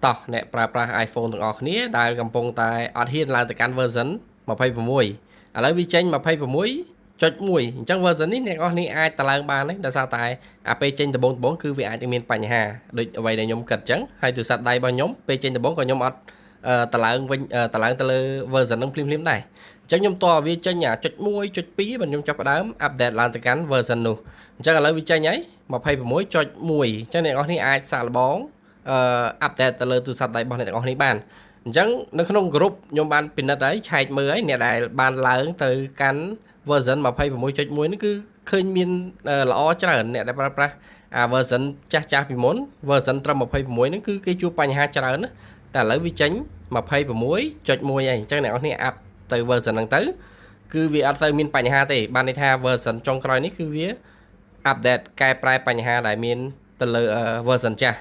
តោះអ្នកប្រើប្រាស់ iPhone ទាំងអស់គ្នាដែលកំពុងតែអត់ហ៊ានឡើងទៅកាន់ version 26 ឥឡូវវាចេញ 26.1 អញ្ចឹង version នេះអ្នកនរគ្នាអាចតឡើងបានទេដោយសារតែអាពេលចេញដំបូងគឺវាអាចមានបញ្ហាដូចអ្វីដែលខ្ញុំគិតអញ្ចឹងហើយទូរស័ព្ទដៃរបស់ខ្ញុំពេលចេញដំបូងក៏ខ្ញុំអត់តឡើងវិញតឡើងទៅលើ version ហ្នឹងភ្លាមៗដែរអញ្ចឹងខ្ញុំតើវាចេញអា .1.2 បើខ្ញុំចាប់ផ្ដើម update ឡើងទៅកាន់ version នោះអញ្ចឹងឥឡូវវាចេញហើយ 26.1 អញ្ចឹងអ្នកនរគ្នាអាចសាកល្បងupdate ទៅលើទូរស័ព្ទដៃរបស់អ្នកទាំងអស់នេះបានអញ្ចឹងនៅក្នុង group ខ្ញុំបានពិនិត្យហើយឆែកមើលហើយអ្នកដែលបានឡើងទៅកាន់ version 26.1 នេះគឺឃើញមានល្អច្រើនអ្នកដែលប្រើប្រាស់អា version ចាស់ពីមុន version ត្រឹម26ហ្នឹងគឺគេជួបបញ្ហាច្រើនណាតែឥឡូវវាចេញ 26.1 ហើយអញ្ចឹងអ្នកនរគ្នាអាប់ទៅ version ហ្នឹងទៅគឺវាអត់សូវមានបញ្ហាទេបានន័យថា version ចុងក្រោយនេះគឺវា update កែប្រែបញ្ហាដែលមានទៅលើ version ចាស់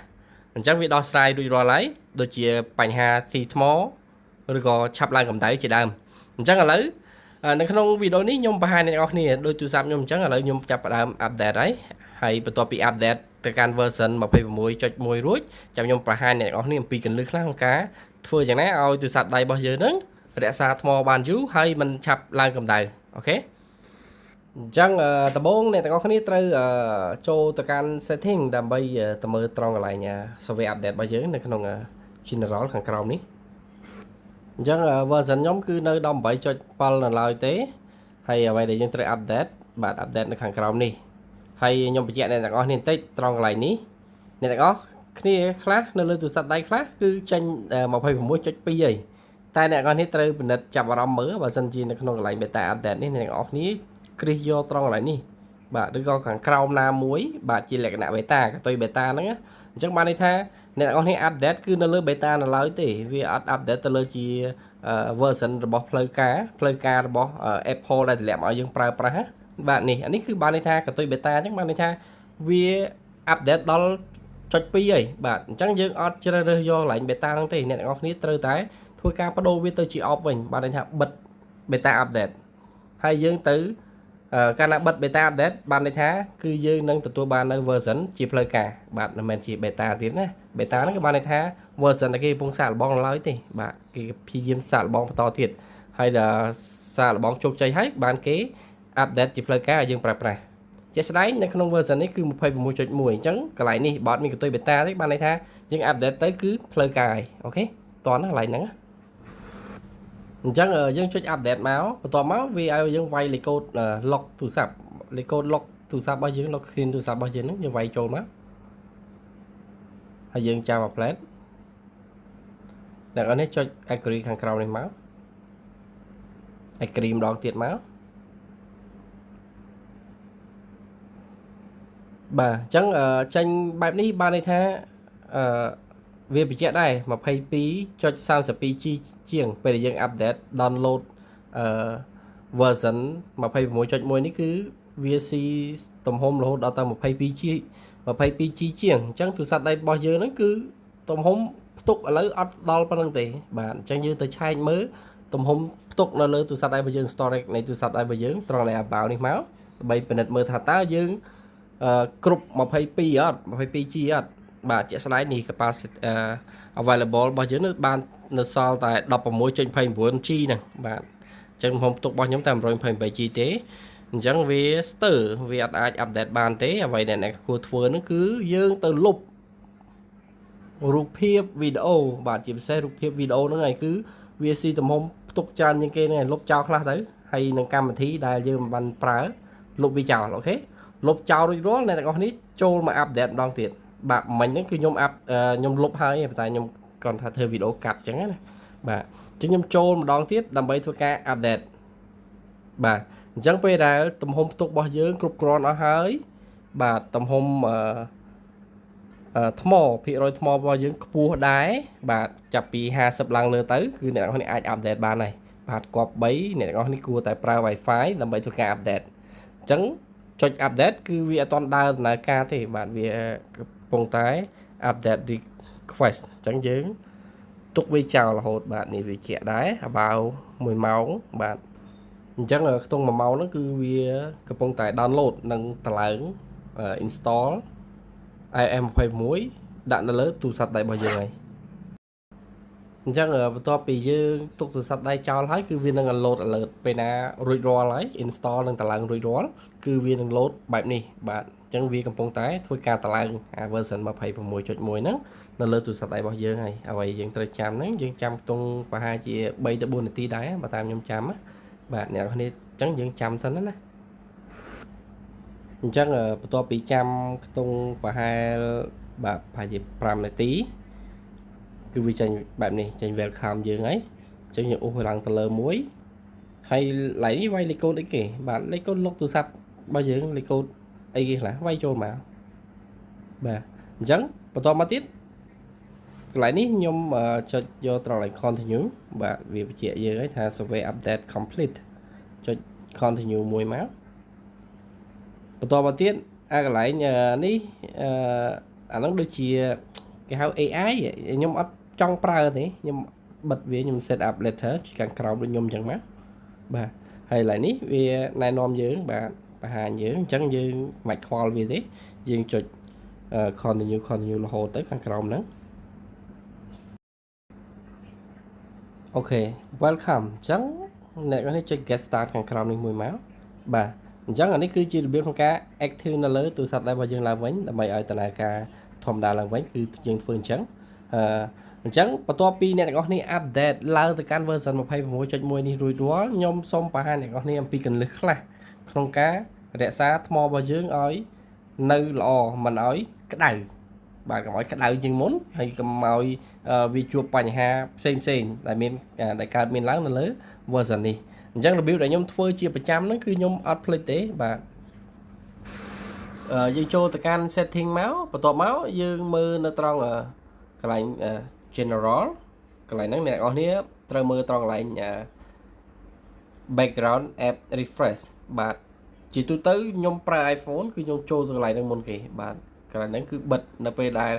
អញ្ចឹងវាដោះស្រាយរួចរាល់ហើយដូចជាបញ្ហាស៊ីថ្មឬក៏ឆាប់ឡើងកម្ដៅជាដើមអញ្ចឹងឥឡូវនៅក្នុងវីដេអូនេះខ្ញុំបង្ហាញអ្នកនរគ្នាដូចទូរស័ព្ទខ្ញុំអញ្ចឹងឥឡូវខ្ញុំចាប់ផ្ដើម update ហើយបន្ទាប់ពី update ទៅកាន់ version 26.1 រួចចាំខ្ញុំបង្ហាញអ្នកនរគ្នាអំពីគន្លឹះខ្លះក្នុងការធ្វើយ៉ាងណាឲ្យទូរស័ព្ទដៃរបស់យើងនឹងរក្សាថ្មបានយូរហើយមិនឆាប់ឡើងកម្ដៅអូខេអញ្ចឹងដំបូងអ្នកទាំងអស់គ្នាត្រូវចូលទៅកាន់ setting ដើម្បីទៅមើលត្រង់កន្លែង software update របស់យើងនៅក្នុង general ខាងក្រោមនេះអញ្ចឹង version ខ្ញុំគឺនៅ 18.7 នៅឡើយទេហើយអ្វីដែលយើងត្រូវ update បាទ update នៅខាងក្រោមនេះហើយខ្ញុំបញ្ជាក់អ្នកទាំងអស់គ្នាបន្តិចត្រង់កន្លែងនេះអ្នកទាំងអស់គ្នាខ្លះនៅលើទូរស័ព្ទដៃខ្លះគឺចេញ 26.2 ហើយតែអ្នកទាំងអស់គ្នាត្រូវពិនិត្យចាប់អារម្មណ៍មើលបើសិនជានៅក្នុងកន្លែង beta update នេះអ្នកទាំងអស់គ្នាគ្រីសយកត្រង់កន្លែងនេះបាទឬក៏ខាងក្រោមណាមួយបាទជាលក្ខណៈ beta កតុយ beta ហ្នឹងអញ្ចឹងបានន័យថាអ្នកទាំងអស់គ្នា update គឺនៅលើ beta នៅឡើយទេវាអត់ update ទៅលើជា version របស់ផ្លូវការរបស់ Apple ដែលតម្លាក់មកឲ្យយើងប្រើប្រាស់បាទនេះអានេះគឺបានន័យថាកតុយ beta អញ្ចឹងបានន័យថាវា update ដល់ .2 ហើយបាទអញ្ចឹងយើងអត់ជ្រើសរើសយកកន្លែង beta ហ្នឹងទេអ្នកទាំងអស់គ្នាត្រូវតែធ្វើការបដូរវាទៅជា off វិញបានន័យថាបិទ beta update ហើយយើងទៅកាលណាបិទ beta update បានន័យថាគឺយើងនឹងទទួលបាននៅ version ជាផ្លូវការបាទមិនមែនជា beta ទៀតណា beta ហ្នឹងគឺបានន័យថា version ដែលគេកំពុងសាកល្បងឡើយទេបាទគេព្យាយាមសាកល្បងបន្តទៀតហើយដល់សាកល្បងជោគជ័យហើយបានគេ update ជាផ្លូវការឲ្យយើងប្រើប្រាស់ជាក់ស្ដែងនៅក្នុង version នេះគឺ 26.1 អញ្ចឹងកន្លែងនេះបើអត់មានកតុយ beta ទេបានន័យថាយើង update ទៅគឺផ្លូវការហើយអូខេតោះណាកន្លែងហ្នឹងអញ្ចឹងយើងចុច update មកបន្ទាប់មកវាឲ្យយើងវាយលេខកូដ lock ទូរស័ព្ទលេខកូដ lock ទូរស័ព្ទរបស់យើង lock screen ទូរស័ព្ទរបស់យើងហ្នឹងយើងវាយចូលមកហើយយើងចាំ apply ដល់នេះចុច agree ខាងក្រោមនេះមក agree ម្ដងទៀតមកបាទអញ្ចឹងចេញបែបនេះបានន័យថាវាបញ្ជាក់ដែរ 22.32G ជាងពេលដែលយើង update download version 26.1 នេះគឺវាស៊ីទំហំរហូតដល់ទៅ 22G ជាងអញ្ចឹងទូរស័ព្ទដៃរបស់យើងហ្នឹងគឺទំហំផ្ទុកឥឡូវអត់ដល់ប៉ុណ្្នឹងទេបាទអញ្ចឹងយើងទៅឆែកមើលទំហំផ្ទុកនៅលើទូរស័ព្ទដៃរបស់យើង storage នៃទូរស័ព្ទដៃរបស់យើងត្រង់នៃ about នេះមកដើម្បីពិនិត្យមើលថាតើយើងគ្រប់ 22 អត់ 22G អត់បាទជាក់ស្ដែងនេះ capacity available របស់យើងបាននៅសល់តែ 16.29G ហ្នឹងបាទអញ្ចឹងខ្ញុំទុករបស់ខ្ញុំតែ 128G ទេអញ្ចឹងវាស្ទើរវាអត់អាច update បានទេអ្វីដែលអ្នកគួរធ្វើហ្នឹងគឺយើងទៅលុបរូបភាពវីដេអូបាទជាពិសេសរូបភាពវីដេអូហ្នឹងហើយគឺវាស៊ីទំហំផ្ទុកច្រើនជាងគេហ្នឹងហើយលុបចោលខ្លះទៅហើយនឹងកម្មវិធីដែលយើងមិនបានប្រើលុបវាចោលអូខេលុបចោលរួចរាល់អ្នកទាំងអស់នេះចូលមក update ម្ដងទៀតបាទមិញហ្នឹងគឺខ្ញុំលុបហើយតែខ្ញុំគ្រាន់ថាធ្វើវីដេអូកាត់អញ្ចឹងណាបាទអញ្ចឹងខ្ញុំចូលម្ដងទៀតដើម្បីធ្វើការ update បាទអញ្ចឹងពេលដែលទំហំផ្ទុករបស់យើងគ្រប់គ្រាន់អស់ហើយបាទទំហំថ្មភាគរយថ្មរបស់យើងខ្ពស់ដែរបាទចាប់ពី50ឡើងលើទៅគឺអ្នកនរគ្នាអាច update បានហើយបាទគប្បីអ្នកនរគ្នាគួរតែប្រើ Wi-Fi ដើម្បីធ្វើការ update អញ្ចឹងចុច update គឺវាអត់ទាន់ដើរដំណើរការទេបាទវាកំពុងតែ update request អញ្ចឹងយើងទុកវាចោលរហូតបាទនេះវាជាក់ដែរ about 1 ម៉ោងបាទអញ្ចឹងខ្ទង់1ម៉ោងហ្នឹងគឺវាកំពុងតែ download និងតឡើង install iOS 21ដាក់នៅលើទូរស័ព្ទដៃរបស់យើងហើយ chắc là to bị dư tục từ sạch đây cho thấy cứ viên đang load alert về na rồi lấy install đang tải lang rồi cứ viên đang load bài này bạn chẳng viên cầm phong tái thôi cả tải lang version mà phải một mùi chốt mùi nó lên từ sạch đây bao giờ này vậy dân tới trăm nắng dân trăm tung và hai chị bay tới buôn tí đáy mà tam nhom trăm á bạn này này chẳng dân trăm xanh đó nè chắc là to bị trăm tung và hai bà phải gì pram này tí cứ vì tranh bạn này tranh về khám dương ấy chẳng những hồi lăng tờ lơ muối hay lấy vay lấy cô đấy kì bạn lấy cô lốc từ sắp bao giờ lấy cô ấy kia là vay cho mà bà chẳng và to mà tiết lại ní nhưng mà cho do trò lại continue và vì chị giờ ấy thà survey update complete cho continue mùi máu và to mà tiết lại nhờ ní nó đôi chia cái hao AI vậy nhưng trongប្រើthế nhưng bật về nhưng set up later chỉ cần cầu được nhôm chẳng mắt bà hay là ní vì này nom dưỡng bà hà dưỡng chẳng như mạch call vì thế dương chụp continue là hồ tới cần cầu nữa ok welcome chẳng này có thể chơi get start cần cầu nên mùi máu bà chẳng là ní cứ chỉ biết không cá active nó lớn từ sạch đây bao giờ là vấn là mày ở tại ca thom đà là vấn cứ dương phương trắng chẳng và to pi này có này update lao từ can version 1.1.1 នេះរួចរាល់ខ្ញុំសូមបង្ហាញអ្នកនរអំពីកលឹះខ្លះក្នុងការរក្សាថ្មរបស់យើងឲ្យនៅល្អមិនឲ្យក្តៅបាទកុំឲ្យក្តៅជាងមុនហើយកុំឲ្យវាជួបបញ្ហាផ្សេងដែលមានដែលកើតមានឡើងនៅលើ version នេះអញ្ចឹងរបៀបដែលខ្ញុំធ្វើជាប្រចាំហ្នឹងគឺខ្ញុំអត់ភ្លេចទេបាទយើងចូលទៅកាន់ setting មកបន្ទាប់មកយើងមើលនៅត្រង់កន្លែងgeneral កន្លែងហ្នឹងអ្នកនរគ្នាត្រូវមើលត្រង់កន្លែង background app refresh បាទជាទូទៅខ្ញុំប្រើ iPhone គឺខ្ញុំចូលទៅកន្លែងហ្នឹងមុនគេបាទកន្លែងហ្នឹងគឺបិទនៅពេលដែល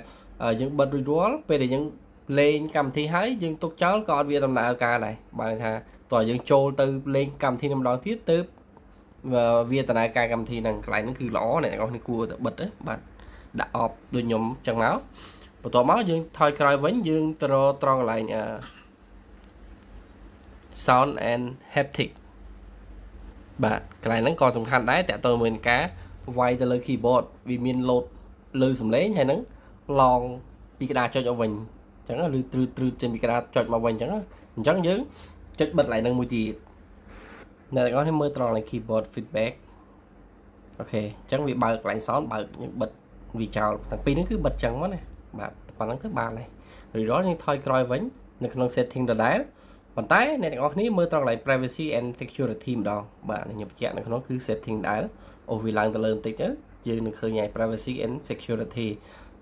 យើងបិទរួចរាល់ពេលដែលយើងលេងកម្មវិធីហើយយើងទុកចោលក៏អត់វាដំណើរការដែរបាទថាតើយើងចូលទៅលេងកម្មវិធីម្ដងទៀតទៅវាដំណើរការកម្មវិធីហ្នឹងកន្លែងហ្នឹងគឺល្អអ្នកនរគ្នាគួរតែបិទទេបាទដាក់ off ដូចខ្ញុំចឹងមកបន្ទាប់មកយើងថយក្រោយវិញយើងទៅរកត្រង់កន្លែងsound and haptic បាទកន្លែងហ្នឹងក៏សំខាន់ដែរតើតើមានការវាយទៅលើ keyboard វាមាន load លើសំឡេងហើយហ្នឹងឡងពីក្តារចុចឲ្យវិញអញ្ចឹងឬទ្រឹចេញពីក្តារចុចមកវិញអញ្ចឹងយើងចុចបិទកន្លែងហ្នឹងមួយទៀតអ្នកទាំងអស់គ្នាមើលត្រង់កន្លែង keyboard feedback អូខេអញ្ចឹងវាបើកកន្លែង sound បើកយើងបិទវាចោលទាំងពីរហ្នឹងគឺបិទចឹងមកណាបាទប៉ុណ្ណឹងទៅបានហើយរួចរាល់យើងថយក្រោយវិញនៅក្នុង setting ដដែលប៉ុន្តែអ្នកទាំងអស់គ្នាមើលត្រង់កន្លែង privacy and security ម្ដងបាទខ្ញុំបញ្ជាក់នៅក្នុងគឺ setting ដែលអូវាឡើងទៅលើបន្តិចទៅយើងនឹងឃើញហើយ privacy and security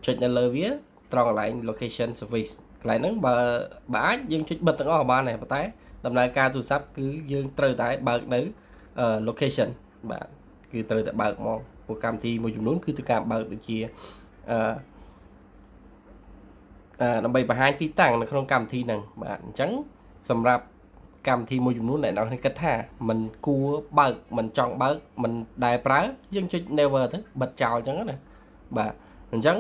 ចុចនៅលើវាត្រង់កន្លែង location service កន្លែងហ្នឹងបើអាចយើងចុចបិទទាំងអស់បានដែរប៉ុន្តែដំណើរការទូរស័ព្ទគឺយើងត្រូវតែបើកនៅ location បាទគឺត្រូវតែបើកមកព្រោះកម្មវិធីមួយចំនួនគឺត្រូវការបើកដូចជាដើម្បីបង្ហាញទីតាំងនៅក្នុងកម្មវិធីហ្នឹងបាទអញ្ចឹងសម្រាប់កម្មវិធីមួយចំនួនដែលអ្នកគិតថាมันគួរបើកมันចង់បើកมันដែលប្រើយើងចុច never ទៅបិទចោលអញ្ចឹងណាបាទអញ្ចឹង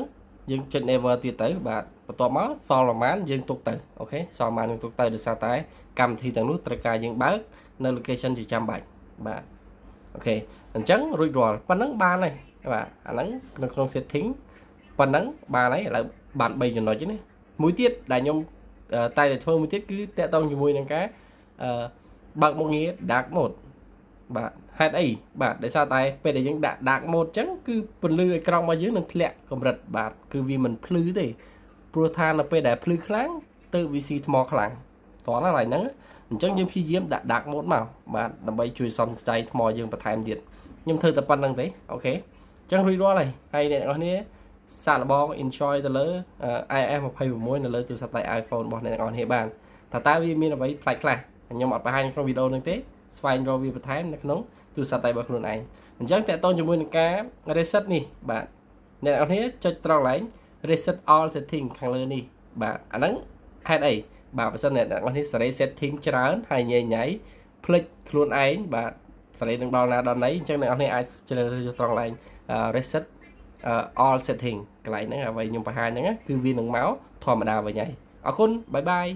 យើងចុច never ទៀតទៅបាទបន្ទាប់មកសល់ប្រហែលយើងទុកទៅអូខេសល់ប្រហែលយើងទុកទៅដោយសារតែកម្មវិធីទាំងនោះត្រូវការយើងបើកនៅ location ជាចាំបាច់បាទអូខេអញ្ចឹងរួចរាល់ប៉ុណ្ណឹងបានហើយបាទអាហ្នឹងនៅក្នុង setting ប៉ុណ្ណឹងបានហើយឥឡូវបាន3ចំណុចទេណាមួយទៀតដែលខ្ញុំតែធ្វើមួយទៀតគឺតកតងជាមួយនឹងការបើកមុខងារ dark mode បាទហេតុអីបាទដោយសារតែពេលដែលយើងដាក់ dark mode អញ្ចឹងគឺពន្លឺអេក្រង់របស់យើងនឹងធ្លាក់កម្រិតបាទគឺវាមិនភ្លឺទេព្រោះថានៅពេលដែលភ្លឺខ្លាំងទៅវាស៊ីថ្មខ្លាំងតោះណាកន្លែងហ្នឹងអញ្ចឹងយើងព្យាយាមដាក់ dark mode មកបាទដើម្បីជួយសំចៃថ្មយើងបន្ថែមទៀតខ្ញុំធ្វើតែប៉ុណ្្នឹងទេអូខេអញ្ចឹងរួចរាល់ហើយអ្នកនរគ្នាសាកល្បង enjoy ទៅលើ iOS 26នៅលើទូរស័ព្ទដៃ iPhone របស់អ្នកនរគ្នាបានតើវាមានអ្វីប្លែកខ្លះខ្ញុំអត់បង្ហាញក្នុងវីដេអូនេះទេស្វែងរកវាបន្ថែមនៅក្នុងទូរស័ព្ទដៃរបស់ខ្លួនឯងអញ្ចឹងតើតើជាមួយនឹងការ reset នេះបាទអ្នកនរគ្នាចុចត្រង់កន្លែង reset all setting ខាងលើនេះបាទអាហ្នឹងហេតុអីបាទបើសិនអ្នកនរគ្នាសេរី setting ច្រើនហើយញ៉ៃភ្លេចខ្លួនឯងបាទសេរីនឹងដល់ណាដល់ណីអញ្ចឹងអ្នកនរគ្នាអាចជ្រើសរើសត្រង់កន្លែង reset all setting កន្លែងហ្នឹងអ្វីខ្ញុំបង្ហាញហ្នឹងគឺវានឹងមកធម្មតាវិញហើយអរគុណបាយបាយ